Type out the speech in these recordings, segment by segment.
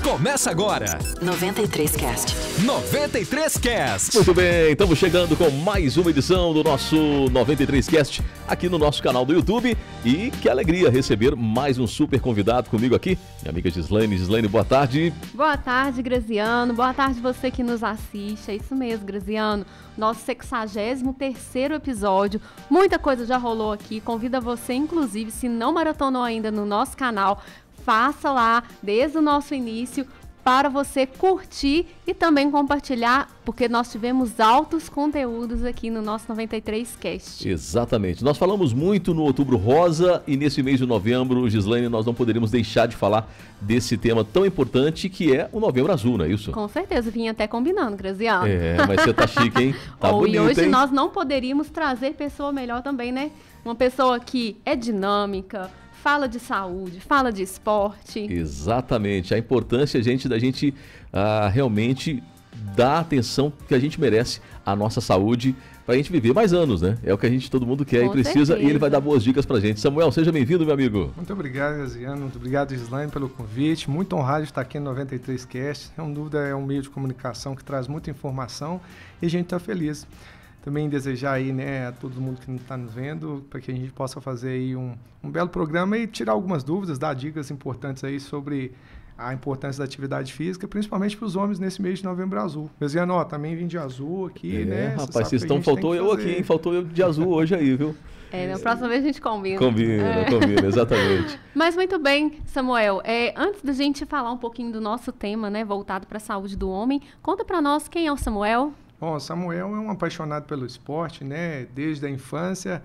Começa agora 93Cast. 93Cast. Muito bem, estamos chegando com mais uma edição do nosso 93Cast aqui no nosso canal do YouTube. E que alegria receber mais um super convidado comigo aqui, minha amiga Gislaine. Gislaine, boa tarde. Boa tarde, Graziano. Boa tarde você que nos assiste. É isso mesmo, Graziano. Nosso 63º episódio. Muita coisa já rolou aqui. Convido você, inclusive, se não maratonou ainda no nosso canal, faça lá desde o nosso início para você curtir e também compartilhar, porque nós tivemos altos conteúdos aqui no nosso 93Cast. Exatamente. Nós falamos muito no Outubro Rosa e nesse mês de novembro, Gislaine, nós não poderíamos deixar de falar desse tema tão importante que é o Novembro Azul, não é isso? Com certeza, vim até combinando, Graziano. É, mas você tá chique, hein? Tá bonito, e hoje hein? nós não poderíamos trazer pessoa melhor também, né? Uma pessoa que é dinâmica, fala de saúde, fala de esporte. Exatamente. A importância, da gente realmente dar a atenção que a gente merece à nossa saúde para a gente viver mais anos, né? É o que todo mundo quer. Com e precisa, certeza. E ele vai dar boas dicas pra gente. Samuel, seja bem-vindo, meu amigo. Muito obrigado, Graziano. Muito obrigado, Gislaine, pelo convite. Muito honrado de estar aqui no 93Cast. Sem dúvida, é um meio de comunicação que traz muita informação e a gente está feliz. Também desejar aí, né, a todo mundo que está nos vendo, para que a gente possa fazer aí um belo programa e tirar algumas dúvidas, dar dicas importantes aí sobre a importância da atividade física, principalmente para os homens nesse mês de Novembro Azul. Graziano, também vim de azul aqui, né? Rapaz, vocês estão, faltou eu aqui, hein? Faltou eu de azul hoje aí, viu? Na próxima vez a gente combina. Combina, exatamente. Mas muito bem, Samuel, antes da gente falar um pouquinho do nosso tema, né, voltado para a saúde do homem, conta para nós quem é o Samuel. Bom, Samuel é um apaixonado pelo esporte, né? Desde a infância,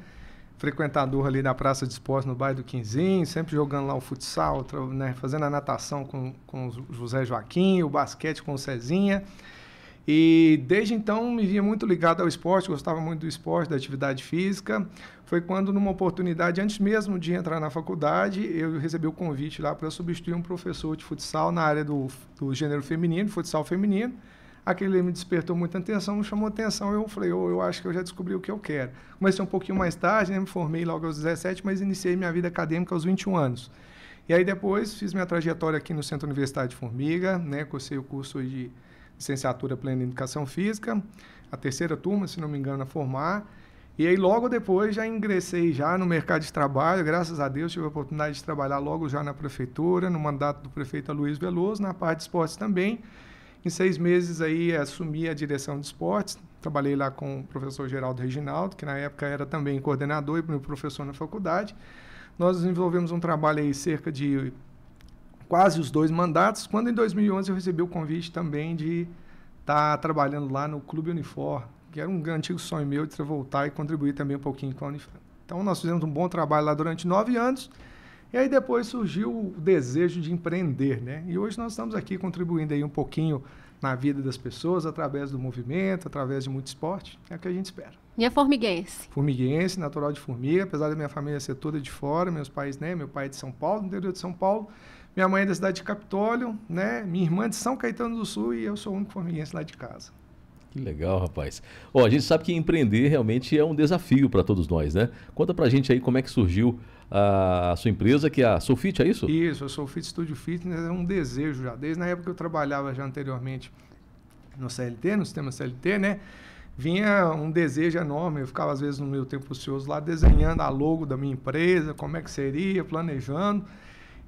frequentador ali da Praça de Esportes no bairro do Quinzinho, sempre jogando lá o futsal, né? Fazendo a natação com o José Joaquim, o basquete com o Cezinha. E desde então me via muito ligado ao esporte, gostava muito do esporte, da atividade física. Foi quando, numa oportunidade, antes mesmo de entrar na faculdade, eu recebi o convite lá para substituir um professor de futsal na área do gênero feminino, futsal feminino. Aquele me despertou muita atenção, me chamou atenção, eu falei, eu acho que eu já descobri o que eu quero. Comecei um pouquinho mais tarde, né, me formei logo aos 17, mas iniciei minha vida acadêmica aos 21 anos. E aí depois fiz minha trajetória aqui no Centro Universitário de Formiga, né, cursei o curso de licenciatura plena em Educação Física, a terceira turma, se não me engano, a formar. E aí logo depois já ingressei já no mercado de trabalho, graças a Deus tive a oportunidade de trabalhar logo já na prefeitura, no mandato do prefeito Luiz Veloso, na parte de esportes também. Em 6 meses aí assumi a direção de esportes, trabalhei lá com o professor Geraldo Reginaldo, que na época era também coordenador e professor na faculdade. Nós desenvolvemos um trabalho aí cerca de quase os 2 mandatos, quando em 2011 eu recebi o convite também de estar trabalhando lá no Clube Unifor, que era um antigo sonho meu de voltar e contribuir também um pouquinho com a Unifor. Então nós fizemos um bom trabalho lá durante 9 anos, e aí depois surgiu o desejo de empreender, né? E hoje nós estamos aqui contribuindo aí um pouquinho na vida das pessoas, através do movimento, através de muito esporte, é o que a gente espera. E é formiguense? Formiguense, natural de Formiga, apesar da minha família ser toda de fora, meus pais, né? Meu pai é de São Paulo, no interior de São Paulo, minha mãe é da cidade de Capitólio, né? Minha irmã é de São Caetano do Sul e eu sou o único formiguense lá de casa. Que legal, rapaz. A gente sabe que empreender realmente é um desafio para todos nós, né? Conta pra gente aí como é que surgiu a sua empresa, que é a Soulfit, é isso? Isso, a Soulfit Studio Fitness é um desejo já. Desde na época que eu trabalhava já anteriormente no CLT, no sistema CLT, né? Vinha um desejo enorme. Eu ficava, às vezes, no meu tempo ocioso lá, desenhando a logo da minha empresa, como é que seria, planejando.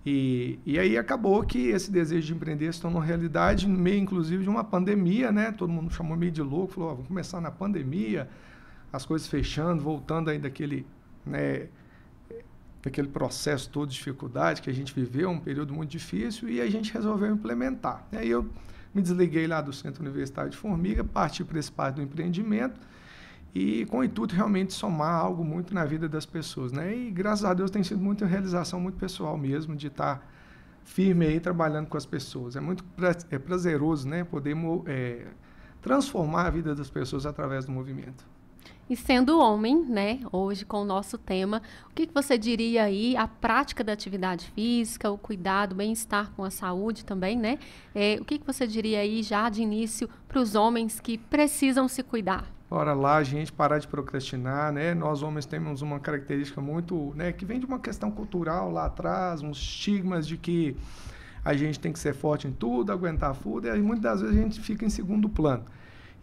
E aí acabou que esse desejo de empreender se tornou realidade, no meio, inclusive, de uma pandemia, né? Todo mundo chamou meio de louco, falou, vamos começar na pandemia, as coisas fechando, voltando aí daquele, né, daquele processo todo de dificuldade que a gente viveu, um período muito difícil, e a gente resolveu implementar. E aí eu me desliguei lá do Centro Universitário de Formiga, parti para esse parte do empreendimento, e com o intuito realmente de somar algo muito na vida das pessoas, né? E graças a Deus tem sido muita realização muito pessoal mesmo, de estar firme aí trabalhando com as pessoas. É muito prazeroso, né? Poder transformar a vida das pessoas através do movimento. E sendo homem, né, hoje com o nosso tema, o que você diria aí, a prática da atividade física, o cuidado, o bem-estar com a saúde também, né? O que você diria aí já de início para os homens que precisam se cuidar? Bora lá, gente, parar de procrastinar, né? Nós homens temos uma característica muito, né, que vem de uma questão cultural lá atrás, uns estigmas de que a gente tem que ser forte em tudo, aguentar tudo, e aí, muitas das vezes a gente fica em segundo plano.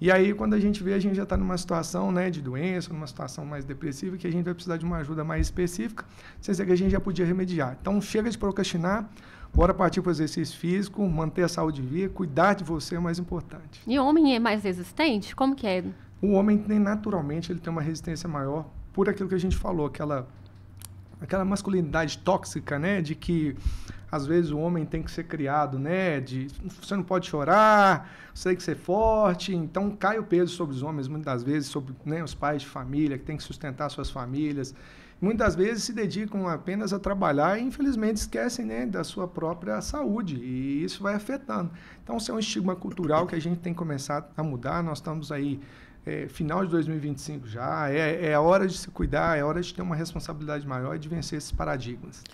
E aí, quando a gente vê, a gente já está numa situação, né, de doença, numa situação mais depressiva, que a gente vai precisar de uma ajuda mais específica, sem ser que a gente já podia remediar. Então, chega de procrastinar, bora partir para o exercício físico, manter a saúde viva, cuidar de você é o mais importante. E o homem é mais resistente? Como que é? O homem tem, naturalmente, ele tem uma resistência maior por aquilo que a gente falou, aquela masculinidade tóxica, né, de que às vezes o homem tem que ser criado, né, de você não pode chorar, você tem que ser forte, então cai o peso sobre os homens, muitas das vezes, sobre, né, os pais de família, que têm que sustentar suas famílias. Muitas vezes se dedicam apenas a trabalhar e, infelizmente, esquecem, né, da sua própria saúde, e isso vai afetando. Então, isso é um estigma cultural que a gente tem que começar a mudar. Nós estamos aí, final de 2025 já, é a hora de se cuidar, é a hora de ter uma responsabilidade maior e de vencer esses paradigmas.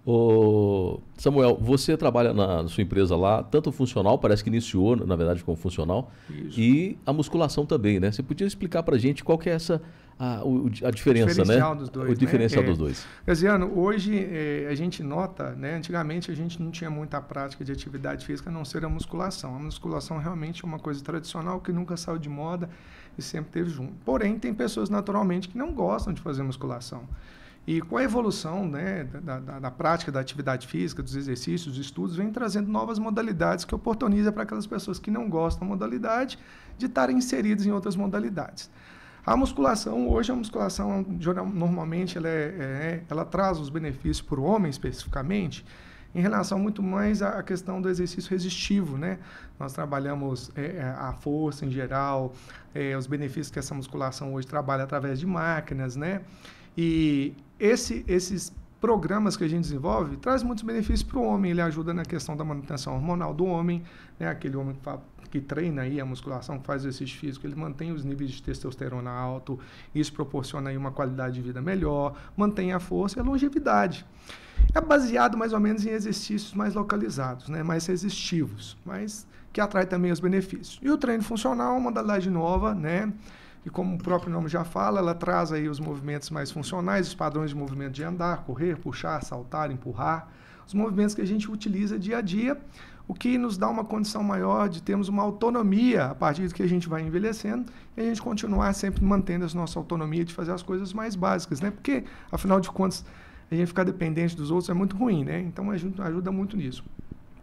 Ô, Samuel, você trabalha na sua empresa lá, tanto funcional, parece que iniciou, na verdade, como funcional, isso, e a musculação também, né? Você podia explicar pra gente qual que é a diferença, né? Dos dois, o diferencial dos dois. Graziano, hoje a gente nota, né? Antigamente a gente não tinha muita prática de atividade física, a não ser a musculação. A musculação realmente é uma coisa tradicional que nunca saiu de moda e sempre teve junto. Porém, tem pessoas naturalmente que não gostam de fazer musculação. E com a evolução, né, da prática da atividade física, dos exercícios, dos estudos, vem trazendo novas modalidades que oportunizam para aquelas pessoas que não gostam da modalidade de estarem inseridas em outras modalidades. A musculação, hoje a musculação, normalmente, ela traz os benefícios para o homem, especificamente, em relação muito mais à questão do exercício resistivo, né? Nós trabalhamos a força em geral, os benefícios que essa musculação hoje trabalha através de máquinas, né? E esses programas que a gente desenvolve traz muitos benefícios para o homem. Ele ajuda na questão da manutenção hormonal do homem, né? Aquele homem que treina aí a musculação, que faz exercício físico, ele mantém os níveis de testosterona alto, isso proporciona aí uma qualidade de vida melhor, mantém a força e a longevidade. É baseado mais ou menos em exercícios mais localizados, né? Mais resistivos, mas que atrai também os benefícios. E o treino funcional é uma modalidade nova, né? E como o próprio nome já fala, ela traz aí os movimentos mais funcionais, os padrões de movimento de andar, correr, puxar, saltar, empurrar, os movimentos que a gente utiliza dia a dia, o que nos dá uma condição maior de termos uma autonomia a partir do que a gente vai envelhecendo e a gente continuar sempre mantendo a nossa autonomia de fazer as coisas mais básicas, né? Porque, afinal de contas, a gente ficar dependente dos outros é muito ruim, né? Então, ajuda muito nisso.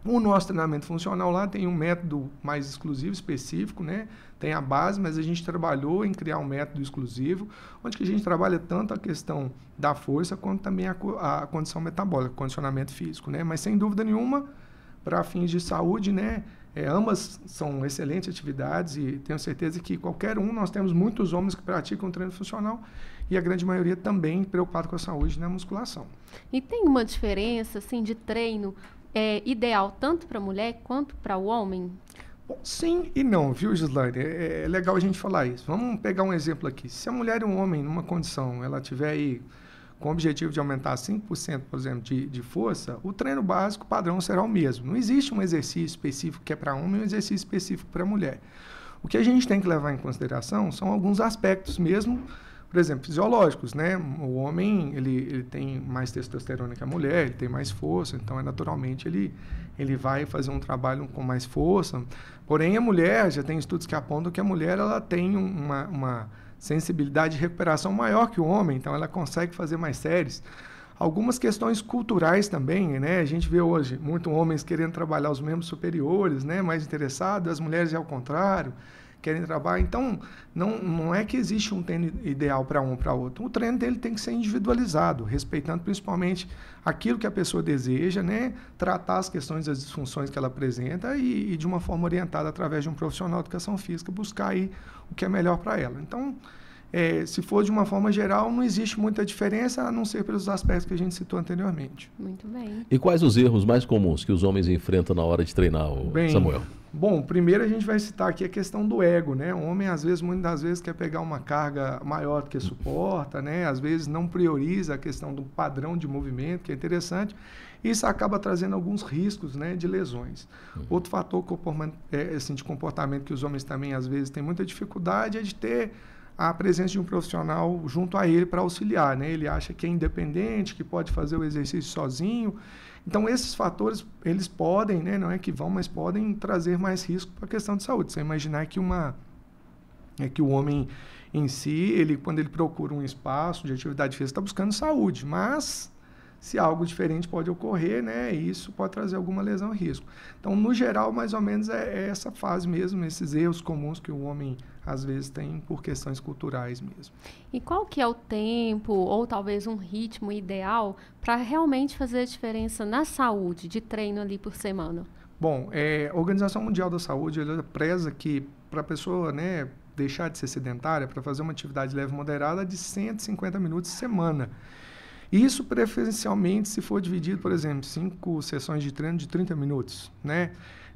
O nosso treinamento funcional lá tem um método mais exclusivo, específico, né? Tem a base, mas a gente trabalhou em criar um método exclusivo, onde que a gente trabalha tanto a questão da força, quanto também a condição metabólica, condicionamento físico, né? Mas, sem dúvida nenhuma, para fins de saúde, né? Ambas são excelentes atividades e tenho certeza que qualquer um, nós temos muitos homens que praticam treino funcional e a grande maioria também preocupado com a saúde na musculação. E tem uma diferença, assim, de treino ideal tanto para a mulher quanto para o homem? Bom, sim e não, viu, Gislaine? É legal a gente falar isso. Vamos pegar um exemplo aqui. Se a mulher e um homem, numa condição, ela tiver aí com o objetivo de aumentar 5%, por exemplo, de força, o treino básico padrão será o mesmo. Não existe um exercício específico que é para homem e um exercício específico para mulher. O que a gente tem que levar em consideração são alguns aspectos mesmo, por exemplo, fisiológicos, né? O homem, ele tem mais testosterona que a mulher, ele tem mais força, então, naturalmente, ele vai fazer um trabalho com mais força. Porém, a mulher, já tem estudos que apontam que a mulher, ela tem uma sensibilidade de recuperação maior que o homem, então ela consegue fazer mais séries. Algumas questões culturais também, né? A gente vê hoje muitos homens querendo trabalhar os membros superiores, né? Mais interessados, as mulheres é ao contrário, querem trabalhar. Então, não é que existe um treino ideal para um ou para outro. O treino dele tem que ser individualizado, respeitando principalmente aquilo que a pessoa deseja, né? Tratar as questões das disfunções que ela apresenta e de uma forma orientada através de um profissional de educação física, buscar aí o que é melhor para ela. Então, se for de uma forma geral, não existe muita diferença, a não ser pelos aspectos que a gente citou anteriormente. Muito bem. E quais os erros mais comuns que os homens enfrentam na hora de treinar, Samuel? Bom, primeiro a gente vai citar aqui a questão do ego, né? O homem, às vezes, muitas das vezes, quer pegar uma carga maior do que suporta, né? Às vezes não prioriza a questão do padrão de movimento, que é interessante. Isso acaba trazendo alguns riscos, né, de lesões. Outro fator assim, de comportamento que os homens também, às vezes, têm muita dificuldade é de ter a presença de um profissional junto a ele para auxiliar, né? Ele acha que é independente, que pode fazer o exercício sozinho. Então, esses fatores, eles podem, né? Não é que vão, mas podem trazer mais risco para a questão de saúde. Você imaginar que que o homem em si, quando ele procura um espaço de atividade física, está buscando saúde, mas se algo diferente pode ocorrer, né? Isso pode trazer alguma lesão e risco. Então, no geral, mais ou menos é essa fase mesmo, esses erros comuns que o homem às vezes tem por questões culturais mesmo. E qual que é o tempo ou talvez um ritmo ideal para realmente fazer a diferença na saúde de treino ali por semana? Bom, a Organização Mundial da Saúde, ela preza que para a pessoa, né, deixar de ser sedentária, para fazer uma atividade leve e moderada, de 150 minutos por semana. Isso preferencialmente se for dividido, por exemplo, 5 sessões de treino de 30 minutos, né?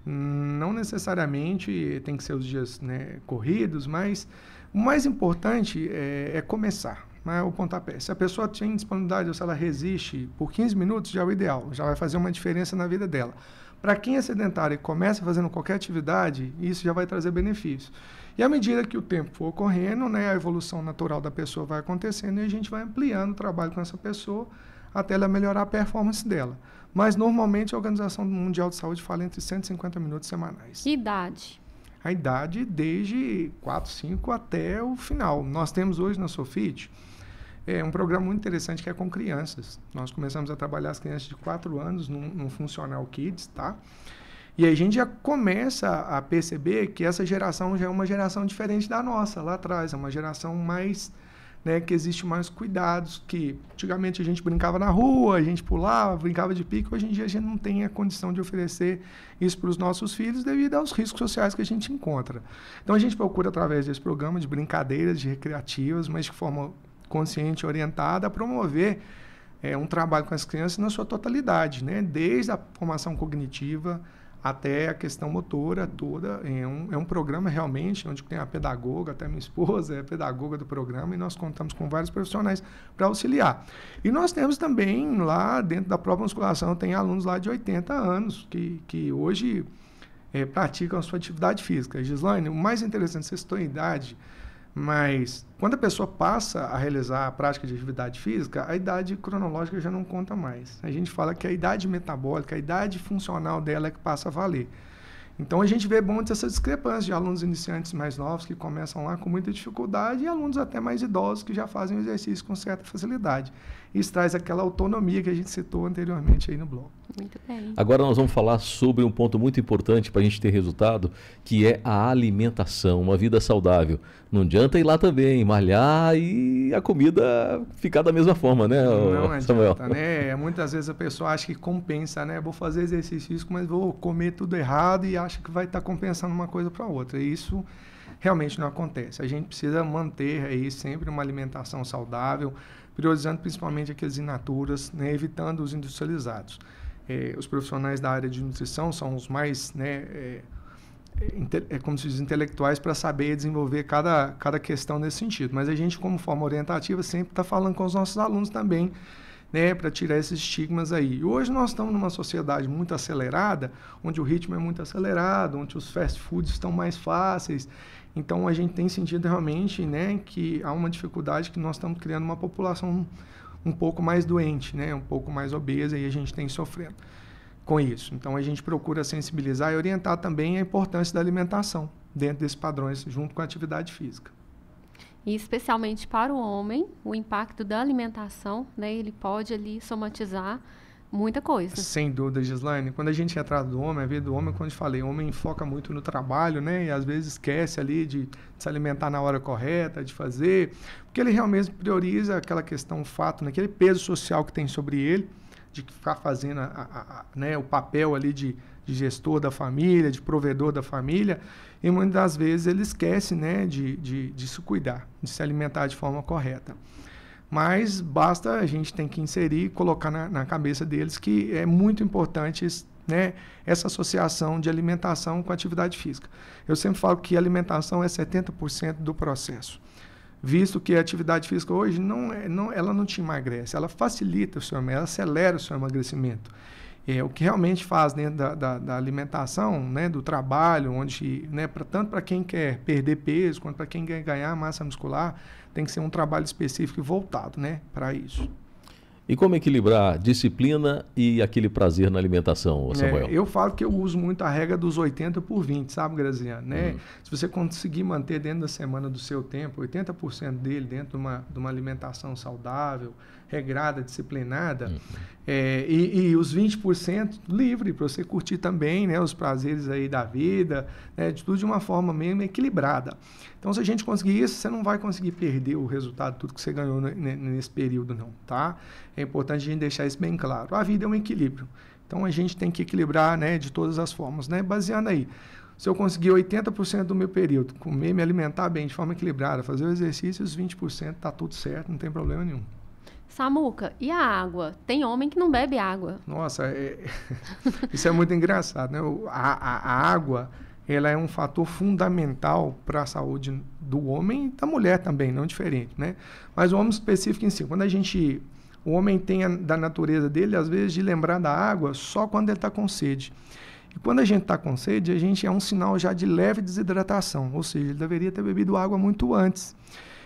Não necessariamente tem que ser os dias, né, corridos, mas o mais importante é começar, né, o pontapé. Se a pessoa tem disponibilidade ou se ela resiste por 15 minutos, já é o ideal, já vai fazer uma diferença na vida dela. Para quem é sedentário e começa fazendo qualquer atividade, isso já vai trazer benefícios. E à medida que o tempo for ocorrendo, né, a evolução natural da pessoa vai acontecendo e a gente vai ampliando o trabalho com essa pessoa até ela melhorar a performance dela. Mas, normalmente, a Organização Mundial de Saúde fala entre 150 minutos semanais. Que idade? A idade desde 4, 5 até o final. Nós temos hoje na Sofit um programa muito interessante que é com crianças. Nós começamos a trabalhar as crianças de 4 anos no Funcional Kids, tá? E aí a gente já começa a perceber que essa geração já é uma geração diferente da nossa lá atrás. É uma geração mais, né, que existe mais cuidados, que antigamente a gente brincava na rua, a gente pulava, brincava de pique. Hoje em dia a gente não tem a condição de oferecer isso para os nossos filhos devido aos riscos sociais que a gente encontra. Então a gente procura, através desse programa de brincadeiras, de recreativas, mas de forma consciente e orientada, promover um trabalho com as crianças na sua totalidade, né? Desde a formação cognitiva até a questão motora toda. É um programa realmente onde tem a pedagoga, até minha esposa é a pedagoga do programa, e nós contamos com vários profissionais para auxiliar. E nós temos também lá dentro da própria musculação, tem alunos lá de 80 anos que hoje praticam a sua atividade física. Gislaine, o mais interessante, vocês estão em idade, mas quando a pessoa passa a realizar a prática de atividade física, a idade cronológica já não conta mais. A gente fala que a idade metabólica, a idade funcional dela é que passa a valer. Então, a gente vê muito essa discrepância de alunos iniciantes mais novos que começam lá com muita dificuldade e alunos até mais idosos que já fazem o exercício com certa facilidade. Isso traz aquela autonomia que a gente citou anteriormente aí no bloco. Muito bem. Agora nós vamos falar sobre um ponto muito importante para a gente ter resultado, que é a alimentação, uma vida saudável. Não adianta ir lá também, malhar e a comida ficar da mesma forma, né, Samuel? Adianta, né? Muitas vezes a pessoa acha que compensa, né? Vou fazer exercício físico, mas vou comer tudo errado e acha que vai estar compensando uma coisa para outra. E isso realmente não acontece. A gente precisa manter aí sempre uma alimentação saudável, priorizando principalmente aqueles in naturas, né? Evitando os industrializados. Os profissionais da área de nutrição são os mais, né, como se diz, intelectuais para saber desenvolver cada questão nesse sentido. Mas a gente, como forma orientativa, sempre está falando com os nossos alunos também, né, para tirar esses estigmas aí. E hoje nós estamos numa sociedade muito acelerada, onde o ritmo é muito acelerado, onde os fast foods estão mais fáceis. Então, a gente tem sentido realmente, né, que há uma dificuldade, que nós estamos criando uma população um pouco mais doente, né, um pouco mais obesa, e a gente tem sofrendo com isso. Então, a gente procura sensibilizar e orientar também a importância da alimentação dentro desses padrões, junto com a atividade física. E especialmente para o homem, o impacto da alimentação, né, ele pode ali somatizar muita coisa. Sem dúvida, Gislaine. Quando a gente retrata do homem, a vida do homem, como eu falei, o homem foca muito no trabalho, né, e às vezes esquece ali de se alimentar na hora correta, de fazer, porque ele realmente prioriza aquela questão, o fato, né, aquele peso social que tem sobre ele, de ficar fazendo né, o papel ali de gestor da família, de provedor da família, e muitas das vezes ele esquece, né, de se cuidar, de se alimentar de forma correta. Mas basta, a gente tem que inserir, colocar na cabeça deles que é muito importante, né, essa associação de alimentação com atividade física. Eu sempre falo que a alimentação é 70% do processo, visto que a atividade física hoje ela não te emagrece, ela facilita o seu, ela acelera o seu emagrecimento. O que realmente faz dentro da alimentação, né, do trabalho, onde, né, tanto para quem quer perder peso, quanto para quem quer ganhar massa muscular, tem que ser um trabalho específico e voltado, né, para isso. E como equilibrar disciplina e aquele prazer na alimentação, Samuel? Eu falo que eu uso muito a regra dos 80/20, sabe, Graziano? Né? Se você conseguir manter dentro da semana do seu tempo, 80% dele dentro de uma alimentação saudável, regrada, disciplinada, e os 20% livre para você curtir também, né, os prazeres aí da vida, né, de tudo de uma forma mesmo equilibrada. Então, se a gente conseguir isso, você não vai conseguir perder o resultado, tudo que você ganhou nesse período, não, tá? É importante a gente deixar isso bem claro. A vida é um equilíbrio. Então, a gente tem que equilibrar, né, de todas as formas, né? Baseando aí, se eu conseguir 80% do meu período, comer, me alimentar bem, de forma equilibrada, fazer o exercício, os 20% tá tudo certo, não tem problema nenhum. Samuca, e a água? Tem homem que não bebe água. Nossa, isso é muito engraçado, né? A água, ela é um fator fundamental para a saúde do homem e da mulher também, não diferente, né? Mas o homem específico em si, quando o homem tem da natureza dele, às vezes, de lembrar da água só quando ele está com sede. E quando a gente está com sede, a gente é um sinal já de leve desidratação, ou seja, ele deveria ter bebido água muito antes.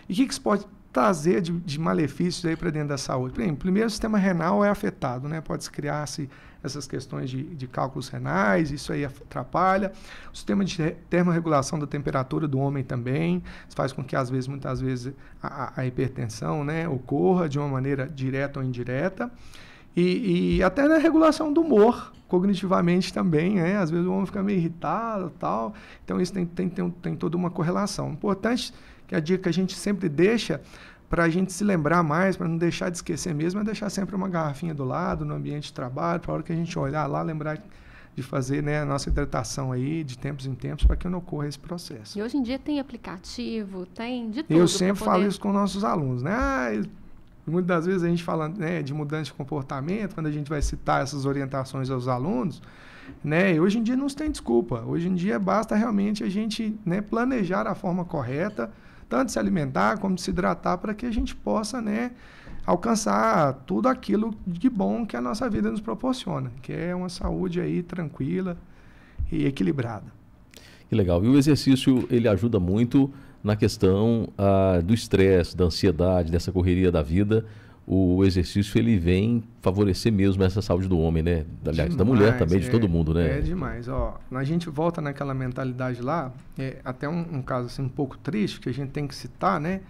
E o que isso pode trazer de malefícios aí para dentro da saúde? Primeiro, o sistema renal é afetado, né? Pode criar-se essas questões de cálculos renais, isso aí atrapalha. O sistema de termorregulação da temperatura do homem também, isso faz com que, muitas vezes, a hipertensão, né, ocorra de uma maneira direta ou indireta. E até na regulação do humor, cognitivamente também, né? Às vezes o homem fica meio irritado e tal. Então, isso tem toda uma correlação. Importante que a dica que a gente sempre deixa para a gente se lembrar mais, para não deixar de esquecer mesmo, é deixar sempre uma garrafinha do lado, no ambiente de trabalho, para a hora que a gente olhar lá, lembrar de fazer, né, a nossa hidratação aí, de tempos em tempos, para que não ocorra esse processo. E hoje em dia tem aplicativo, tem de tudo. Eu sempre falo isso com nossos alunos, né? Muitas das vezes a gente fala, né, de mudança de comportamento, quando a gente vai citar essas orientações aos alunos, né? Hoje em dia não se tem desculpa. Hoje em dia basta realmente a gente, né, planejar a forma correta, tanto de se alimentar como de se hidratar, para que a gente possa, né, alcançar tudo aquilo de bom que a nossa vida nos proporciona, que é uma saúde aí tranquila e equilibrada. Que legal. E o exercício, ele ajuda muito na questão do estresse, da ansiedade, dessa correria da vida. O exercício, ele vem favorecer mesmo essa saúde do homem, né? Aliás, demais, da mulher também, de todo mundo, né? É demais. Ó, a gente volta naquela mentalidade lá, até um caso assim, um pouco triste, que a gente tem que citar, né?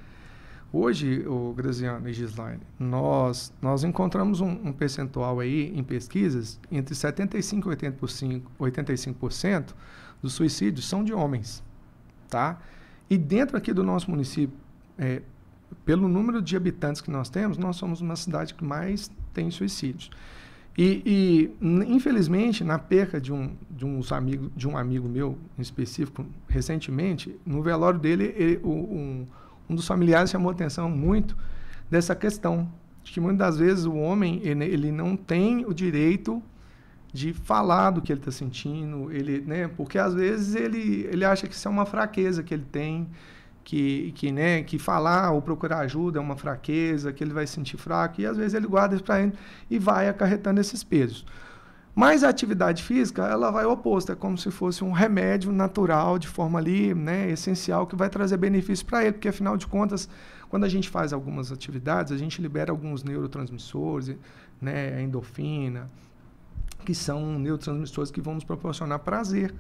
Hoje, Graziano e Gislaine, nós encontramos um percentual aí em pesquisas entre 75% e 85% dos suicídios são de homens, tá? E dentro aqui do nosso município, pelo número de habitantes que nós temos, nós somos uma cidade que mais tem suicídios. E infelizmente, na perca de um amigo meu, em específico, recentemente, no velório dele, um dos familiares chamou a atenção muito dessa questão, de que muitas das vezes o homem ele não tem o direito de falar do que ele está sentindo, né, porque às vezes ele acha que isso é uma fraqueza que ele tem, que falar ou procurar ajuda é uma fraqueza, que ele vai se sentir fraco, e às vezes ele guarda isso para ele e vai acarretando esses pesos. Mas a atividade física, ela vai oposta, é como se fosse um remédio natural, de forma ali, né, essencial, que vai trazer benefício para ele, porque afinal de contas, quando a gente faz algumas atividades, a gente libera alguns neurotransmissores, né, a endorfina, que são neurotransmissores que vão nos proporcionar prazer.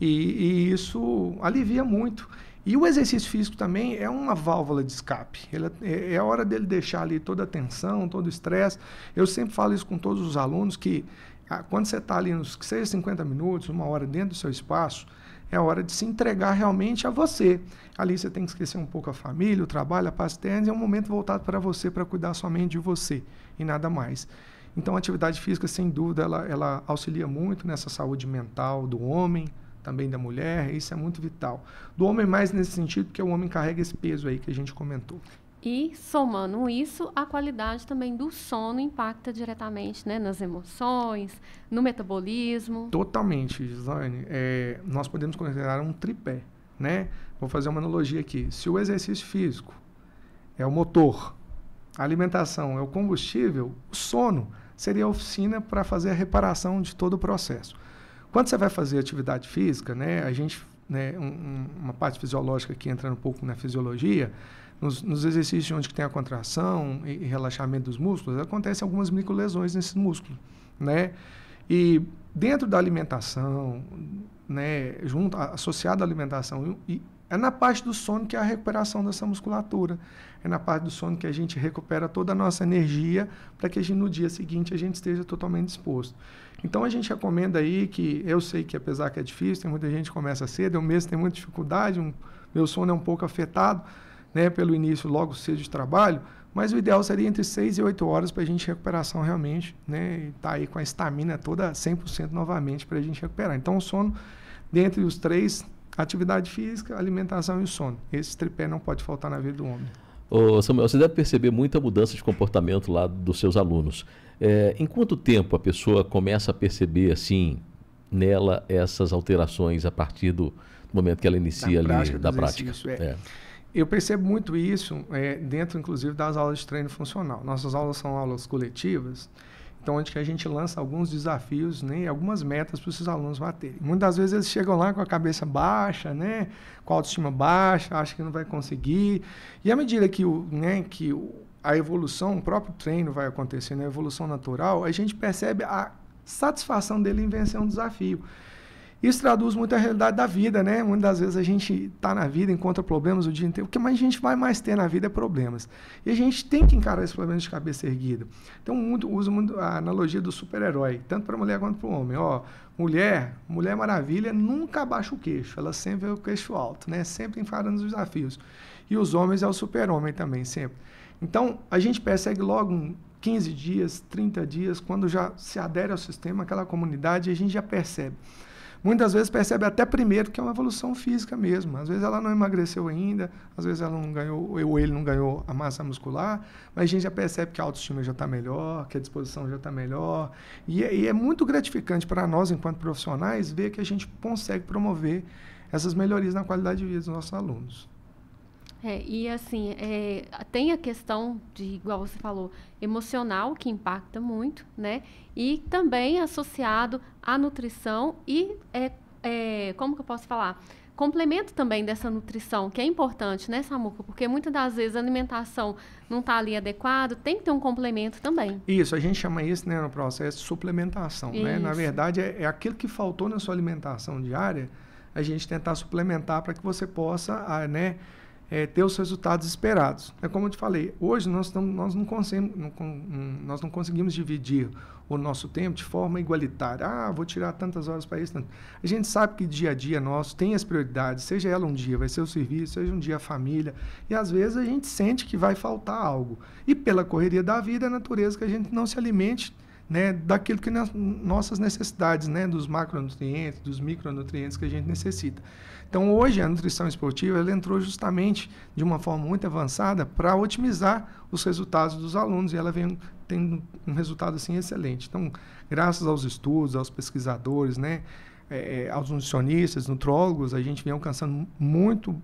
E isso alivia muito. E o exercício físico também é uma válvula de escape. É a hora dele deixar ali toda a tensão, todo o estresse. Eu sempre falo isso com todos os alunos, que quando você está ali nos 50 minutos, uma hora dentro do seu espaço, é a hora de se entregar realmente a você. Ali você tem que esquecer um pouco a família, o trabalho, a paz externa, e é um momento voltado para você, para cuidar somente de você e nada mais. Então, a atividade física, sem dúvida, ela auxilia muito nessa saúde mental do homem, também da mulher, isso é muito vital. Do homem mais nesse sentido, porque o homem carrega esse peso aí que a gente comentou. E, somando isso, a qualidade também do sono impacta diretamente, né, nas emoções, no metabolismo. Totalmente, Gislaine. Nós podemos considerar um tripé, né? Vou fazer uma analogia aqui. Se o exercício físico é o motor, a alimentação é o combustível, o sono seria a oficina para fazer a reparação de todo o processo. Quando você vai fazer atividade física, né, a gente, né, uma parte fisiológica que entra um pouco na fisiologia, nos exercícios onde tem a contração e relaxamento dos músculos, acontecem algumas microlesões nesses músculos, né? E dentro da alimentação, né, associado à alimentação, é na parte do sono que é a recuperação dessa musculatura. É na parte do sono que a gente recupera toda a nossa energia para que no dia seguinte a gente esteja totalmente disposto. Então a gente recomenda aí que, eu sei que apesar que é difícil, tem muita gente que começa cedo, eu mesmo tenho muita dificuldade, meu sono é um pouco afetado, né, pelo início logo cedo de trabalho, mas o ideal seria entre 6 e 8 horas para a gente recuperação realmente, né, e tá aí com a estamina toda 100% novamente para a gente recuperar. Então o sono, dentre os três, atividade física, alimentação e o sono. Esse tripé não pode faltar na vida do homem. Ô Samuel, você deve perceber muita mudança de comportamento lá dos seus alunos. Em quanto tempo a pessoa começa a perceber, assim, nela essas alterações a partir do momento que ela inicia da prática? Eu percebo muito isso dentro, inclusive, das aulas de treino funcional. Nossas aulas são aulas coletivas, então onde que a gente lança alguns desafios, né, algumas metas para os seus alunos baterem. Muitas vezes eles chegam lá com a cabeça baixa, né, com a autoestima baixa, acham que não vai conseguir. E à medida que, a evolução, o próprio treino vai acontecendo, a evolução natural, a gente percebe a satisfação dele em vencer um desafio. Isso traduz muito a realidade da vida, né? Muitas das vezes a gente está na vida, encontra problemas o dia inteiro. O que mais a gente vai mais ter na vida é problemas. E a gente tem que encarar esses problemas de cabeça erguida. Então, uso muito a analogia do super-herói, tanto para a mulher quanto para o homem. Mulher Maravilha nunca abaixa o queixo, ela sempre é o queixo alto, né? Sempre encarando os desafios. E os homens é o super-homem também, sempre. Então, a gente persegue logo 15 dias, 30 dias, quando já se adere ao sistema, aquela comunidade, a gente já percebe. Muitas vezes percebe até primeiro que é uma evolução física mesmo. Às vezes ela não emagreceu ainda, às vezes ela não ganhou, ou ele não ganhou a massa muscular, mas a gente já percebe que a autoestima já está melhor, que a disposição já está melhor. E é muito gratificante para nós, enquanto profissionais, ver que a gente consegue promover essas melhorias na qualidade de vida dos nossos alunos. E assim, tem a questão de, igual você falou, emocional, que impacta muito, né? E também associado à nutrição e, como que eu posso falar? Complemento também dessa nutrição, que é importante, né, Samuca? Porque muitas das vezes a alimentação não está ali adequada, tem que ter um complemento também. Isso, a gente chama isso, né, no processo de suplementação, né? Na verdade, é aquilo que faltou na sua alimentação diária, a gente tentar suplementar para que você possa, ter os resultados esperados. É como eu te falei, hoje nós não conseguimos dividir o nosso tempo de forma igualitária. Vou tirar tantas horas para isso. A gente sabe que dia a dia nosso tem as prioridades, seja ela um dia vai ser o serviço, seja um dia a família, e às vezes a gente sente que vai faltar algo. E pela correria da vida, é a natureza que a gente não se alimente, né, daquilo que nossas necessidades, né, dos macronutrientes, dos micronutrientes que a gente necessita. Então, hoje, a nutrição esportiva ela entrou justamente de uma forma muito avançada para otimizar os resultados dos alunos, e ela vem tendo um resultado assim, excelente. Então, graças aos estudos, aos pesquisadores, né, aos nutricionistas, nutrólogos, a gente vem alcançando muito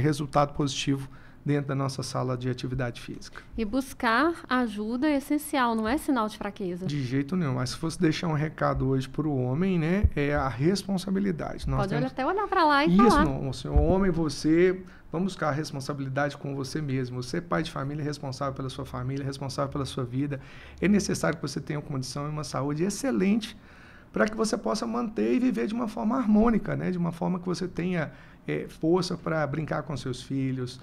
resultado positivo dentro da nossa sala de atividade física. E buscar ajuda é essencial, não é sinal de fraqueza. De jeito nenhum. Mas se fosse deixar um recado hoje para o homem, né, é a responsabilidade. Até olhar para lá e falar. Isso, não, homem, você, vamos buscar a responsabilidade com você mesmo. Você, pai de família, é responsável pela sua família, responsável pela sua vida. É necessário que você tenha uma condição e uma saúde excelente para que você possa manter e viver de uma forma harmônica, né, de uma forma que você tenha força para brincar com seus filhos,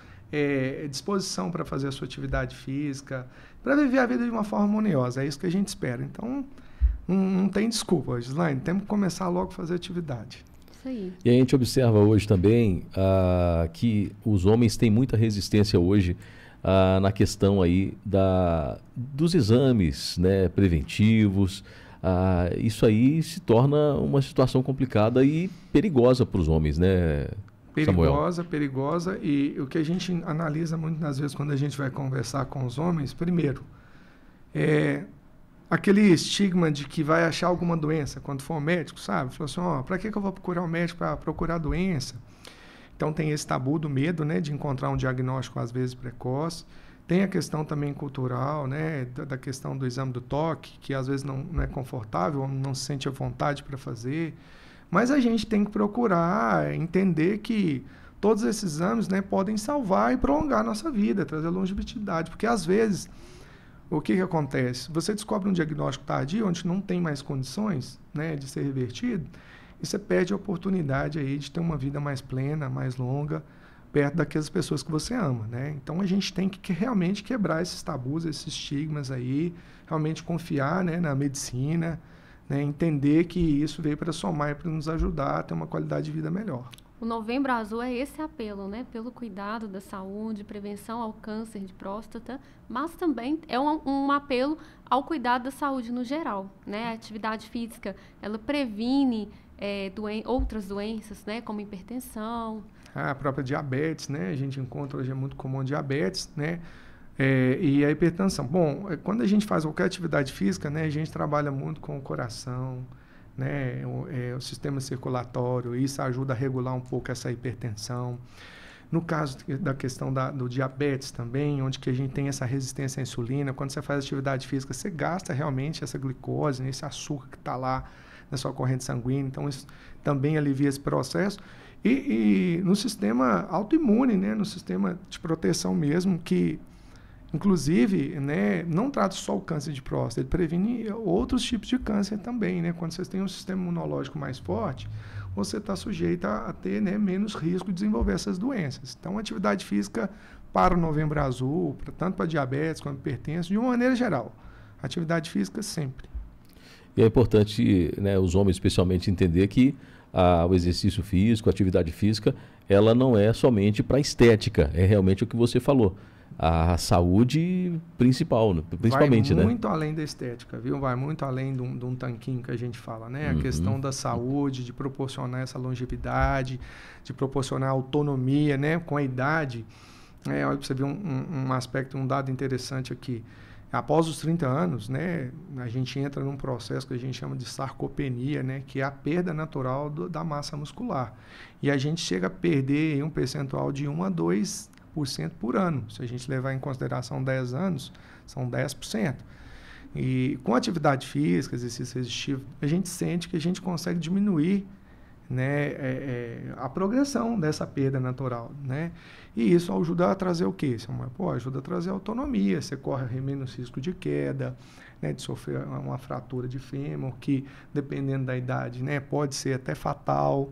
disposição para fazer a sua atividade física, para viver a vida de uma forma harmoniosa. É isso que a gente espera. Então, não tem desculpa, Gislaine, temos que começar logo a fazer atividade. Isso aí. E a gente observa hoje também que os homens têm muita resistência hoje na questão aí dos exames, né, preventivos. Isso aí se torna uma situação complicada e perigosa para os homens, né, Perigosa, e o que a gente analisa muitas vezes quando a gente vai conversar com os homens, primeiro, aquele estigma de que vai achar alguma doença quando for ao médico, sabe? Falou assim, para que eu vou procurar um médico para procurar doença? Então tem esse tabu do medo, né, de encontrar um diagnóstico às vezes precoce, Tem a questão também cultural, né, da questão do exame do toque, que às vezes não é confortável, não se sente à vontade para fazer. Mas a gente tem que procurar entender que todos esses exames, né, podem salvar e prolongar a nossa vida, trazer longevidade. Porque às vezes, o que acontece? Você descobre um diagnóstico tardio, onde não tem mais condições, né, de ser revertido, e você perde a oportunidade aí de ter uma vida mais plena, mais longa, perto daquelas pessoas que você ama, né? Então a gente tem que realmente quebrar esses tabus, esses estigmas aí, realmente confiar, né, na medicina, né, entender que isso veio para somar e para nos ajudar a ter uma qualidade de vida melhor. O Novembro Azul é esse apelo, né, pelo cuidado da saúde, prevenção ao câncer de próstata, mas também é um apelo ao cuidado da saúde no geral, né? A atividade física, ela previne outras doenças, né, como hipertensão. A própria diabetes, né? A gente encontra hoje, é muito comum diabetes, né? E a hipertensão. Bom, quando a gente faz qualquer atividade física, né, a gente trabalha muito com o coração, né, o sistema circulatório, isso ajuda a regular um pouco essa hipertensão. No caso da questão do diabetes também, onde que a gente tem essa resistência à insulina, quando você faz atividade física, você gasta realmente essa glicose, né, esse açúcar que está lá na sua corrente sanguínea, então isso também alivia esse processo. E no sistema autoimune, né, no sistema de proteção mesmo, que inclusive, né, não trata só o câncer de próstata, ele previne outros tipos de câncer também, né? Quando vocês têm um sistema imunológico mais forte, você está sujeito a ter, né, menos risco de desenvolver essas doenças. Então, a atividade física para o Novembro Azul, tanto para diabetes quanto hipertenso, de uma maneira geral, atividade física sempre. E é importante, né, os homens especialmente entender que o exercício físico, a atividade física, ela não é somente para estética, é realmente o que você falou. A saúde principalmente, né? Vai muito além da estética, viu? Vai muito além de um tanquinho que a gente fala, né? A questão da saúde, de proporcionar essa longevidade, de proporcionar autonomia, né? Com a idade. Olha para você ver um aspecto, um dado interessante aqui. Após os 30 anos, né, a gente entra num processo que a gente chama de sarcopenia, né, que é a perda natural da massa muscular. E a gente chega a perder um percentual de 1 a 2% por ano. Se a gente levar em consideração 10 anos, são 10%. E com atividade física, exercício resistivo, a gente sente que a gente consegue diminuir, né, a progressão dessa perda natural, né? E isso ajuda a trazer o quê? Ajuda a trazer autonomia, você corre menos risco de queda, né, de sofrer uma fratura de fêmur, que dependendo da idade, né, pode ser até fatal,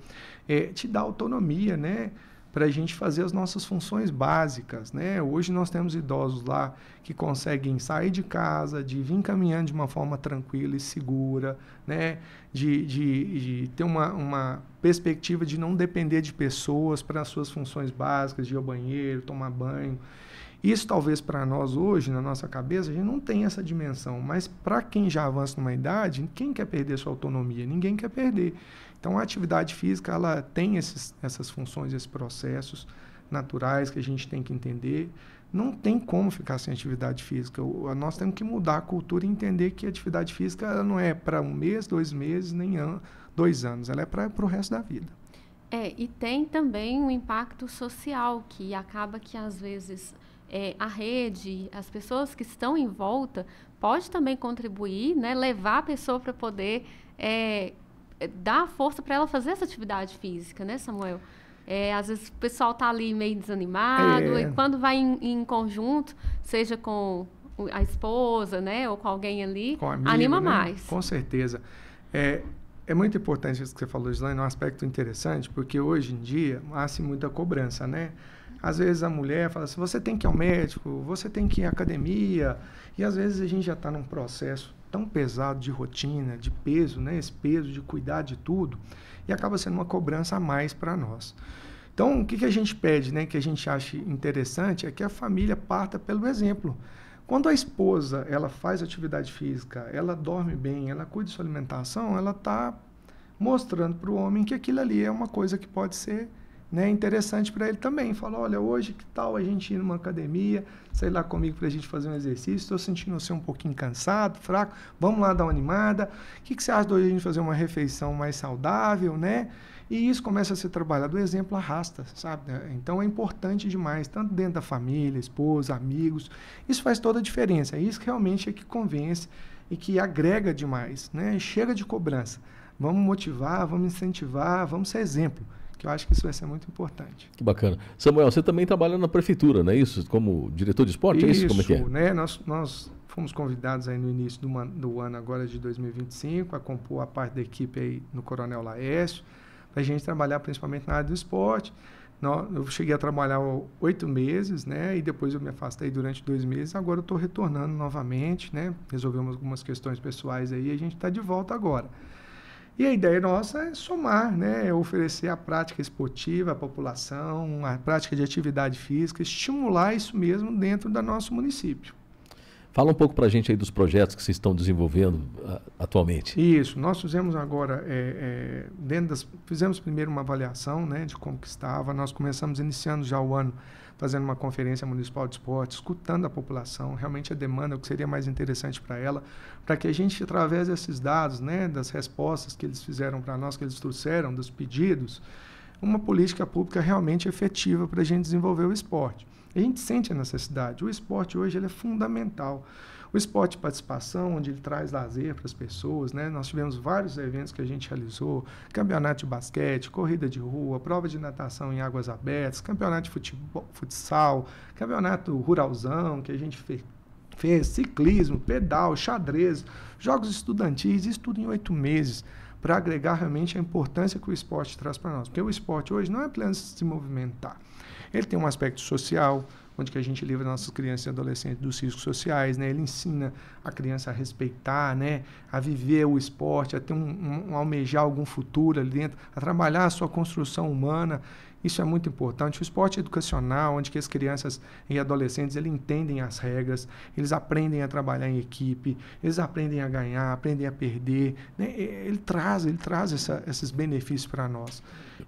te dá autonomia, né, para a gente fazer as nossas funções básicas, né? Hoje nós temos idosos lá que conseguem sair de casa, de vir caminhando de uma forma tranquila e segura, né? De ter uma perspectiva de não depender de pessoas para as suas funções básicas, de ir ao banheiro, tomar banho. Isso talvez para nós hoje, na nossa cabeça, a gente não tem essa dimensão, mas para quem já avança numa idade, quem quer perder sua autonomia? Ninguém quer perder. Então, a atividade física, ela tem essas funções, esses processos naturais que a gente tem que entender. Não tem como ficar sem atividade física. Nós temos que mudar a cultura e entender que a atividade física ela não é para 1 mês, 2 meses, nem 2 anos. Ela é para o resto da vida. E tem também um impacto social, que acaba que, às vezes, a rede, as pessoas que estão em volta, pode também contribuir, né, levar a pessoa para poder dar força para ela fazer essa atividade física, né, Samuel? Às vezes o pessoal está ali meio desanimado, e quando vai em conjunto, seja com a esposa, né, ou com alguém ali, com amigo, anima, né, mais. Com certeza. É muito importante isso que você falou, Gislaine, um aspecto interessante, porque hoje em dia há-se muita cobrança, né? Às vezes a mulher fala assim, você tem que ir ao médico, você tem que ir à academia, e às vezes a gente já está num processo tão pesado de rotina, de peso, né? Esse peso de cuidar de tudo, e acaba sendo uma cobrança a mais para nós. Então, o que a gente pede, né, que a gente acha interessante, é que a família parta pelo exemplo. Quando a esposa ela faz atividade física, ela dorme bem, ela cuida de sua alimentação, ela está mostrando para o homem que aquilo ali é uma coisa que pode ser, né, interessante para ele também. Fala, olha, hoje que tal a gente ir numa academia, sei lá comigo para a gente fazer um exercício, estou sentindo você um pouquinho cansado, fraco, vamos lá dar uma animada, o que você acha de hoje a gente fazer uma refeição mais saudável, né? E isso começa a ser trabalhado, o exemplo arrasta, sabe? Então é importante demais, tanto dentro da família, esposa, amigos, isso faz toda a diferença, é isso que realmente é que convence e que agrega demais, né? Chega de cobrança, vamos motivar, vamos incentivar, vamos ser exemplo, que eu acho que isso vai ser muito importante. Que bacana. Samuel, você também trabalha na prefeitura, não é isso? Como diretor de esporte, é isso? Como é que é? Né? Nós fomos convidados aí no início do ano agora de 2025 a compor a parte da equipe aí no Coronel Laércio, para a gente trabalhar principalmente na área do esporte. Eu cheguei a trabalhar 8 meses, né? E depois eu me afastei durante 2 meses. Agora eu estou retornando novamente, né? Resolvemos algumas questões pessoais aí e a gente está de volta agora. E a ideia nossa é somar, né? É oferecer a prática esportiva à população, a prática de atividade física, estimular isso mesmo dentro do nosso município. Fala um pouco para a gente aí dos projetos que vocês estão desenvolvendo atualmente. Isso, nós fizemos agora, fizemos primeiro uma avaliação, né, de como que estava. Nós começamos iniciando já o ano fazendo uma conferência municipal de esporte, escutando a população, realmente a demanda, o que seria mais interessante para ela, para que a gente, através desses dados, né, das respostas que eles fizeram para nós, que eles trouxeram, dos pedidos, uma política pública realmente efetiva para a gente desenvolver o esporte. A gente sente a necessidade. O esporte hoje ele é fundamental. O esporte de participação, onde ele traz lazer para as pessoas, né? Nós tivemos vários eventos que a gente realizou, campeonato de basquete, corrida de rua, prova de natação em águas abertas, campeonato de futsal, campeonato ruralzão que a gente fez, ciclismo, pedal, xadrez, jogos estudantis, isso tudo em 8 meses, para agregar realmente a importância que o esporte traz para nós. Porque o esporte hoje não é apenas se movimentar. Ele tem um aspecto social, onde que a gente livra nossas crianças e adolescentes dos riscos sociais, né? Ele ensina a criança a respeitar, né? A viver o esporte, a ter almejar algum futuro ali dentro, a trabalhar a sua construção humana. Isso é muito importante. O esporte educacional, onde que as crianças e adolescentes eles entendem as regras, eles aprendem a trabalhar em equipe, eles aprendem a ganhar, aprendem a perder, né? Ele traz esses benefícios para nós.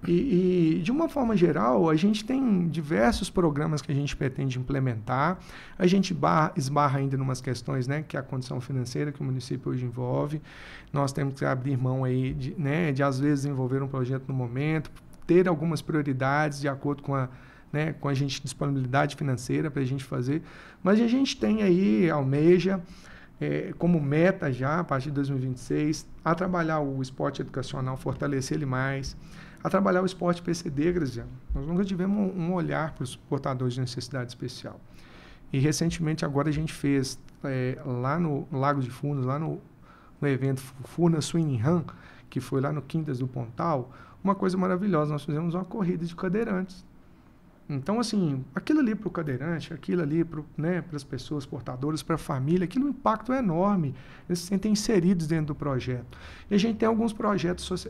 E, de uma forma geral, a gente tem diversos programas que a gente pretende implementar. A gente esbarra ainda em umas questões, né, que é a condição financeira que o município hoje envolve. Nós temos que abrir mão aí de às vezes, desenvolver um projeto no momento, ter algumas prioridades de acordo com a gente disponibilidade financeira para a gente fazer. Mas a gente tem aí, almeja, como meta já, a partir de 2026, a trabalhar o esporte educacional, fortalecer ele mais, a trabalhar o esporte PCD, Graziano. Nós nunca tivemos um olhar para os portadores de necessidade especial. E recentemente agora a gente fez lá no Lago de Furnas, lá no evento Furnas Swing Run, que foi lá no Quintas do Pontal, uma coisa maravilhosa, nós fizemos uma corrida de cadeirantes. Então, assim, aquilo ali para o cadeirante, aquilo ali para as pessoas portadoras, para a família, aquilo o impacto é enorme. Eles se sentem inseridos dentro do projeto. E a gente tem alguns projetos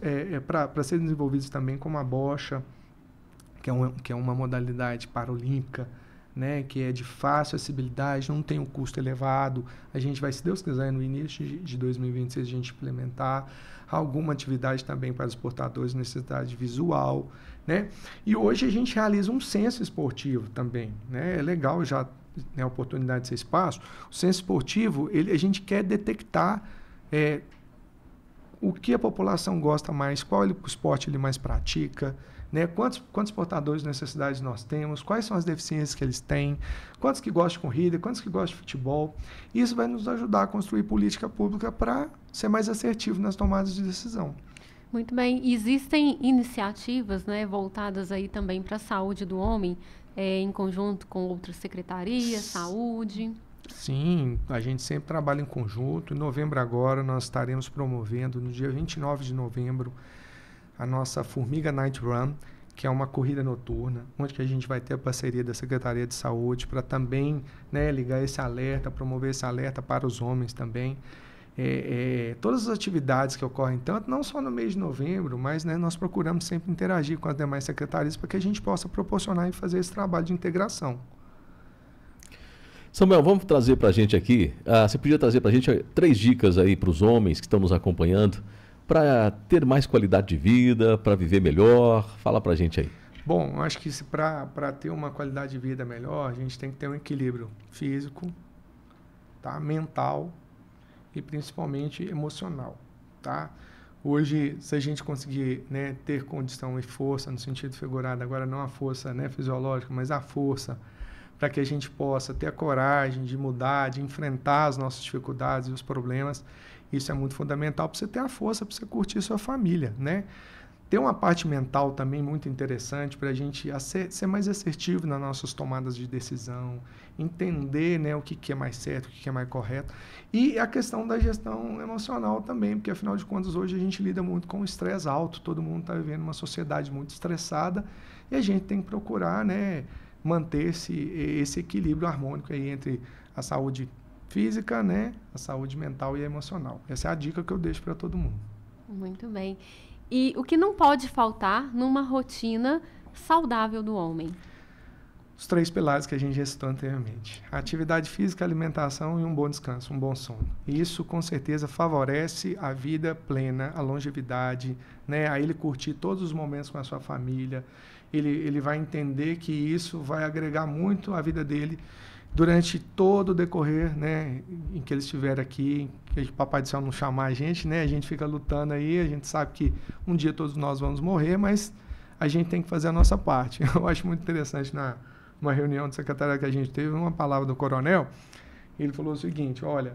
para serem desenvolvidos também, como a bocha, que é uma modalidade paralímpica, né, que é de fácil acessibilidade, não tem um custo elevado. A gente vai, se Deus quiser, no início de 2026, a gente implementar alguma atividade também para os portadores de necessidade visual, né? E hoje a gente realiza um censo esportivo também, né? É legal já a oportunidade desse espaço. O censo esportivo, a gente quer detectar o que a população gosta mais, qual esporte ele mais pratica, né? Quantos portadores de necessidades nós temos, quais são as deficiências que eles têm, quantos que gostam de corrida, quantos que gostam de futebol. Isso vai nos ajudar a construir política pública para ser mais assertivo nas tomadas de decisão. Muito bem. Existem iniciativas, né, voltadas aí também para a saúde do homem, em conjunto com outras secretarias, saúde? Sim, a gente sempre trabalha em conjunto. Em novembro agora nós estaremos promovendo, no dia 29 de novembro, a nossa Formiga Night Run, que é uma corrida noturna, onde que a gente vai ter a parceria da Secretaria de Saúde para também, né, ligar esse alerta, promover esse alerta para os homens também. Todas as atividades que ocorrem, tanto não só no mês de novembro, mas, né, nós procuramos sempre interagir com as demais secretarias para que a gente possa proporcionar e fazer esse trabalho de integração. Samuel, vamos trazer para a gente aqui, você podia trazer para a gente 3 dicas aí para os homens que estão nos acompanhando, para ter mais qualidade de vida, para viver melhor. Fala para a gente aí. Bom, acho que para ter uma qualidade de vida melhor, a gente tem que ter um equilíbrio físico, tá? Mental e principalmente emocional, tá? Hoje, se a gente conseguir, né, ter condição e força, no sentido figurado, agora não a força, né, fisiológica, mas a força, para que a gente possa ter a coragem de mudar, de enfrentar as nossas dificuldades e os problemas, isso é muito fundamental para você ter a força, para você curtir sua família, né? Tem uma parte mental também muito interessante para a gente ser mais assertivo nas nossas tomadas de decisão, entender, né, o que é mais certo, o que é mais correto. E a questão da gestão emocional também, porque afinal de contas hoje a gente lida muito com o estresse alto, todo mundo está vivendo uma sociedade muito estressada e a gente tem que procurar, né, manter esse equilíbrio harmônico aí entre a saúde física, né, a saúde mental e emocional. Essa é a dica que eu deixo para todo mundo. Muito bem. E o que não pode faltar numa rotina saudável do homem? Os 3 pilares que a gente já citou anteriormente. A atividade física, alimentação e um bom descanso, um bom sono. E isso, com certeza, favorece a vida plena, a longevidade, né? A ele curtir todos os momentos com a sua família. Ele vai entender que isso vai agregar muito à vida dele durante todo o decorrer, né, em que ele estiver aqui, que o Papai do Céu não chamar a gente, né, a gente fica lutando aí, a gente sabe que um dia todos nós vamos morrer, mas a gente tem que fazer a nossa parte. Eu acho muito interessante, numa reunião de secretariado que a gente teve, uma palavra do coronel, ele falou o seguinte, olha,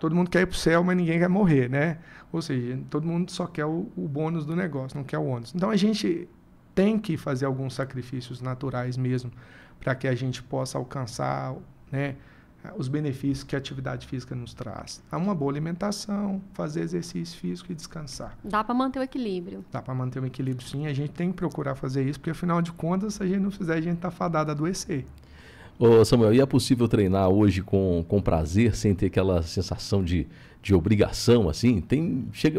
todo mundo quer ir para o céu, mas ninguém quer morrer, né, ou seja, todo mundo só quer o bônus do negócio, não quer o ônus. Então a gente tem que fazer alguns sacrifícios naturais mesmo, para que a gente possa alcançar, né, os benefícios que a atividade física nos traz. Uma boa alimentação, fazer exercício físico e descansar. Dá para manter o equilíbrio? Dá para manter o equilíbrio, sim. A gente tem que procurar fazer isso, porque, afinal de contas, se a gente não fizer, a gente está fadado a adoecer. Ô Samuel, e é possível treinar hoje com prazer, sem ter aquela sensação de obrigação, assim?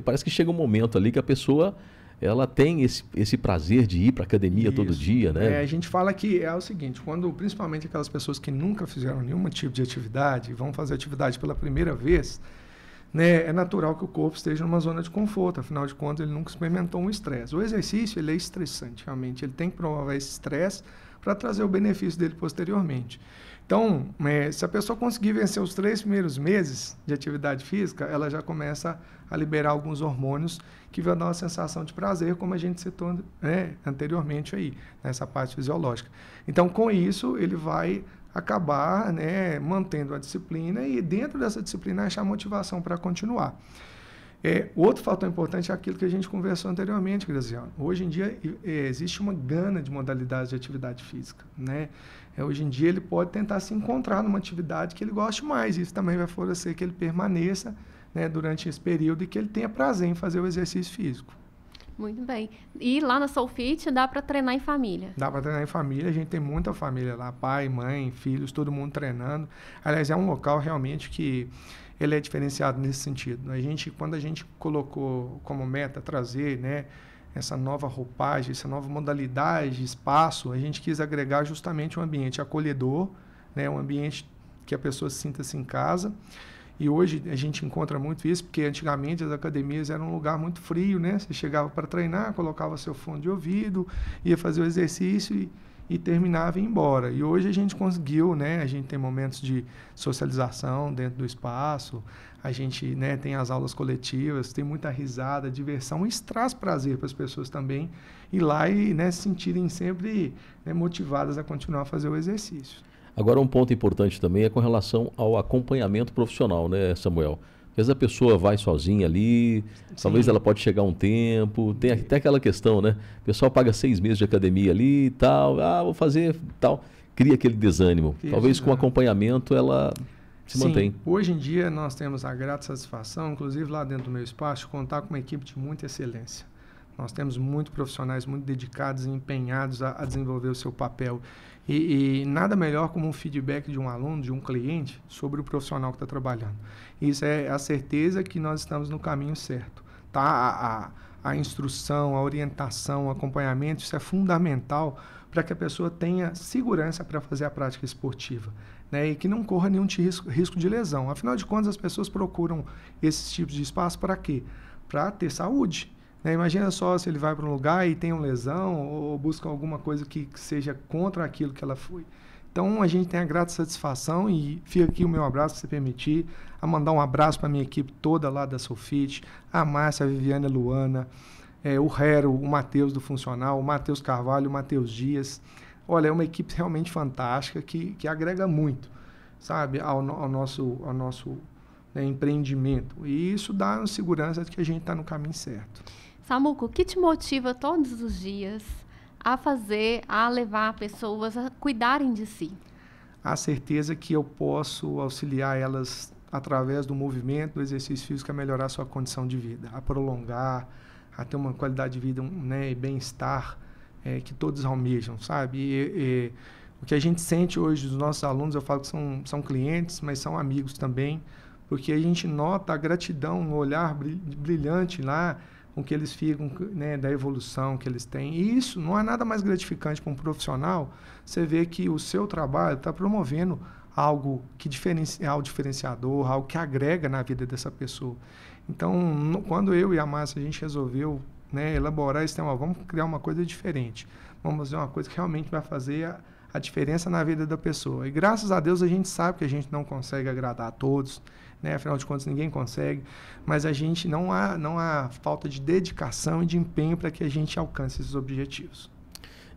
Parece que chega um momento ali que a pessoa... ela tem esse prazer de ir para a academia todo dia, né? A gente fala que é o seguinte, principalmente aquelas pessoas que nunca fizeram nenhum tipo de atividade, vão fazer atividade pela primeira vez, né, é natural que o corpo esteja numa zona de conforto, afinal de contas ele nunca experimentou um estresse. O exercício, ele é estressante, realmente, ele tem que promover esse estresse para trazer o benefício dele posteriormente. Então, se a pessoa conseguir vencer os 3 primeiros meses de atividade física, ela já começa a liberar alguns hormônios que vão dar uma sensação de prazer, como a gente citou, né, anteriormente aí, nessa parte fisiológica. Então, com isso, ele vai acabar, né, mantendo a disciplina e, dentro dessa disciplina, achar motivação para continuar. Outro fator importante é aquilo que a gente conversou anteriormente, Graziano. Hoje em dia existe uma gama de modalidades de atividade física, né? Hoje em dia ele pode tentar se encontrar numa atividade que ele goste mais. Isso também vai favorecer que ele permaneça, né, durante esse período e que ele tenha prazer em fazer o exercício físico. Muito bem. E lá na Soulfit dá para treinar em família? Dá para treinar em família. A gente tem muita família lá, pai, mãe, filhos, todo mundo treinando. Aliás, é um local realmente que ele é diferenciado nesse sentido. Quando a gente colocou como meta trazer, né, essa nova roupagem, essa nova modalidade de espaço, a gente quis agregar justamente um ambiente acolhedor, né, um ambiente que a pessoa sinta-se em casa. E hoje a gente encontra muito isso, porque antigamente as academias eram um lugar muito frio, né? Você chegava para treinar, colocava seu fone de ouvido, ia fazer o exercício e terminava e ia embora. E hoje a gente conseguiu, né? A gente tem momentos de socialização dentro do espaço, a gente, né, tem as aulas coletivas, tem muita risada, diversão, e isso traz prazer para as pessoas também ir lá e, né, se sentirem sempre, né, motivadas a continuar a fazer o exercício. Agora, um ponto importante também é com relação ao acompanhamento profissional, né, Samuel? Às vezes a pessoa vai sozinha ali, sim, talvez ela pode chegar um tempo, tem até aquela questão, né? O pessoal paga 6 meses de academia ali e tal, vou fazer tal, cria aquele desânimo. Talvez com acompanhamento ela se mantém. Hoje em dia nós temos a grata satisfação, inclusive lá dentro do meu espaço, de contar com uma equipe de muita excelência. Nós temos muitos profissionais muito dedicados e empenhados a desenvolver o seu papel. E nada melhor como um feedback de um aluno, de um cliente, sobre o profissional que está trabalhando. Isso é a certeza que nós estamos no caminho certo. Tá? A instrução, a orientação, o acompanhamento, isso é fundamental para que a pessoa tenha segurança para fazer a prática esportiva, né? E que não corra nenhum risco de lesão. Afinal de contas, as pessoas procuram esses tipos de espaço para quê? Para ter saúde. Imagina só se ele vai para um lugar e tem uma lesão ou busca alguma coisa que seja contra aquilo que ela foi. Então, a gente tem a grata satisfação e fica aqui o meu abraço, se você permitir, a mandar um abraço para a minha equipe toda lá da Sulfite, a Márcia, a Viviane, a Luana, o Rero, o Matheus do Funcional, o Matheus Carvalho, o Matheus Dias. Olha, é uma equipe realmente fantástica que agrega muito, sabe, ao nosso empreendimento. E isso dá segurança de que a gente está no caminho certo. Samuco, o que te motiva todos os dias a levar pessoas a cuidarem de si? A certeza que eu posso auxiliar elas através do movimento, do exercício físico, a melhorar a sua condição de vida, a prolongar, a ter uma qualidade de vida, né, e bem-estar que todos almejam, sabe? E o que a gente sente hoje dos nossos alunos, eu falo que são clientes, mas são amigos também, porque a gente nota a gratidão, o olhar brilhante lá, com que eles ficam, né, da evolução que eles têm. E isso não há nada mais gratificante para um profissional, você vê que o seu trabalho está promovendo algo que diferenciador, algo que agrega na vida dessa pessoa. Então, quando eu e a Márcia, a gente resolveu, né, elaborar esse tema, vamos criar uma coisa diferente, vamos fazer uma coisa que realmente vai fazer a diferença na vida da pessoa. E graças a Deus a gente sabe que a gente não consegue agradar a todos, né? Afinal de contas ninguém consegue, mas a gente não há falta de dedicação e de empenho para que a gente alcance esses objetivos.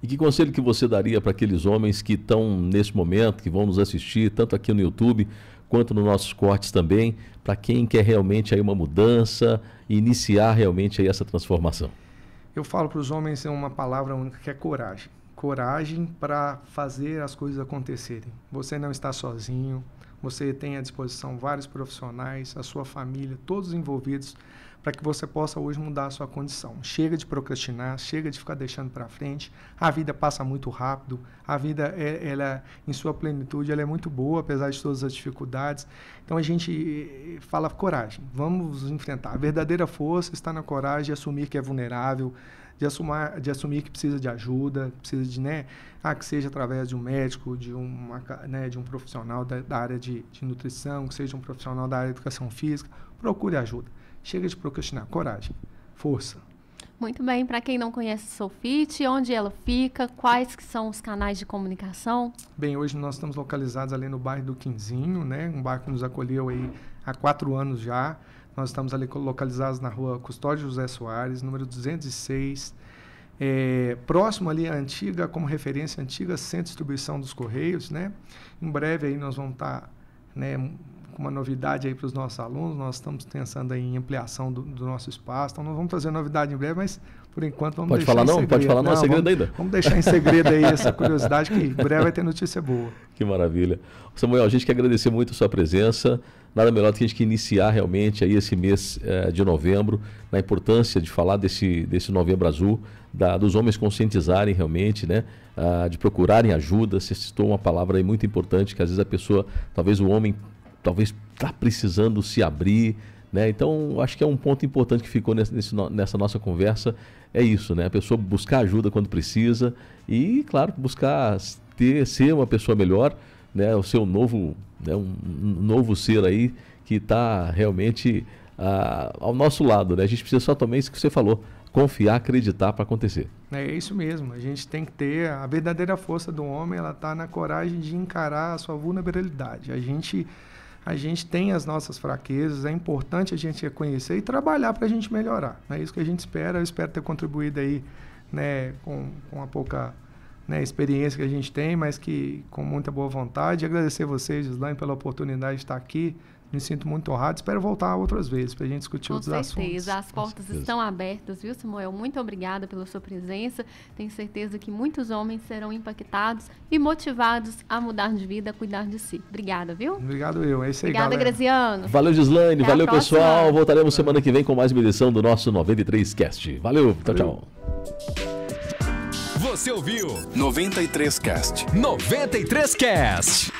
E que conselho que você daria para aqueles homens que estão nesse momento, que vão nos assistir, tanto aqui no YouTube, quanto nos nossos cortes também, para quem quer realmente aí uma mudança e iniciar realmente aí essa transformação? Eu falo para os homens uma palavra única, que é coragem. Coragem para fazer as coisas acontecerem. Você não está sozinho, você tem à disposição vários profissionais, a sua família, todos envolvidos, para que você possa hoje mudar a sua condição. Chega de procrastinar, chega de ficar deixando para frente. A vida passa muito rápido, a vida, ela, em sua plenitude, ela é muito boa, apesar de todas as dificuldades. Então a gente fala coragem, vamos enfrentar. A verdadeira força está na coragem de assumir que é vulnerável, de assumir que precisa de ajuda, precisa de, que seja através de um médico, de um profissional da área de nutrição, que seja um profissional da área de educação física, procure ajuda. Chega de procrastinar, coragem, força. Muito bem, para quem não conhece a Sulfite, onde ela fica, quais que são os canais de comunicação? Bem, hoje nós estamos localizados ali no bairro do Quinzinho, né? Um bairro que nos acolheu aí há 4 anos já. Nós estamos ali localizados na rua Custódio José Soares, número 206, próximo ali à antiga, como referência, antiga Centro de Distribuição dos Correios, né? Em breve aí nós vamos estar, com uma novidade aí para os nossos alunos, nós estamos pensando aí em ampliação do nosso espaço, então nós vamos trazer novidade em breve, mas por enquanto vamos deixar em segredo. Pode falar não, é segredo ainda. Vamos deixar em segredo aí essa curiosidade, que em breve vai ter notícia boa. Que maravilha. Samuel, a gente quer agradecer muito a sua presença, nada melhor do que a gente iniciar realmente aí esse mês de novembro, na importância de falar desse Novembro Azul, dos homens conscientizarem realmente, né, de procurarem ajuda. Você citou uma palavra aí muito importante, que às vezes a pessoa, talvez o homem, está precisando se abrir, né? Então, acho que é um ponto importante que ficou nessa nossa conversa, é isso, né? A pessoa buscar ajuda quando precisa e, claro, buscar ser uma pessoa melhor, né? O seu novo, né? um novo ser aí que está realmente ao nosso lado, né? A gente precisa só também isso que você falou, confiar, acreditar para acontecer. É isso mesmo, a gente tem que ter a verdadeira força do homem, ela está na coragem de encarar a sua vulnerabilidade. A gente tem as nossas fraquezas, é importante a gente reconhecer e trabalhar para a gente melhorar. É isso que a gente espera. Eu espero ter contribuído aí, né, com a pouca, né, experiência que a gente tem, mas que com muita boa vontade. E agradecer a vocês, Gislaine, pela oportunidade de estar aqui. Me sinto muito honrado. Espero voltar outras vezes para a gente discutir outros assuntos. Com certeza, as portas estão abertas, viu, Samuel? Muito obrigada pela sua presença. Tenho certeza que muitos homens serão impactados e motivados a mudar de vida, a cuidar de si. Obrigada, viu? Obrigado eu. É isso aí, obrigada, galera. Graziano. Valeu, Gislaine. Valeu, pessoal. Voltaremos semana que vem com mais uma edição do nosso 93Cast. Valeu. Tchau, tchau. Você ouviu 93Cast. 93Cast.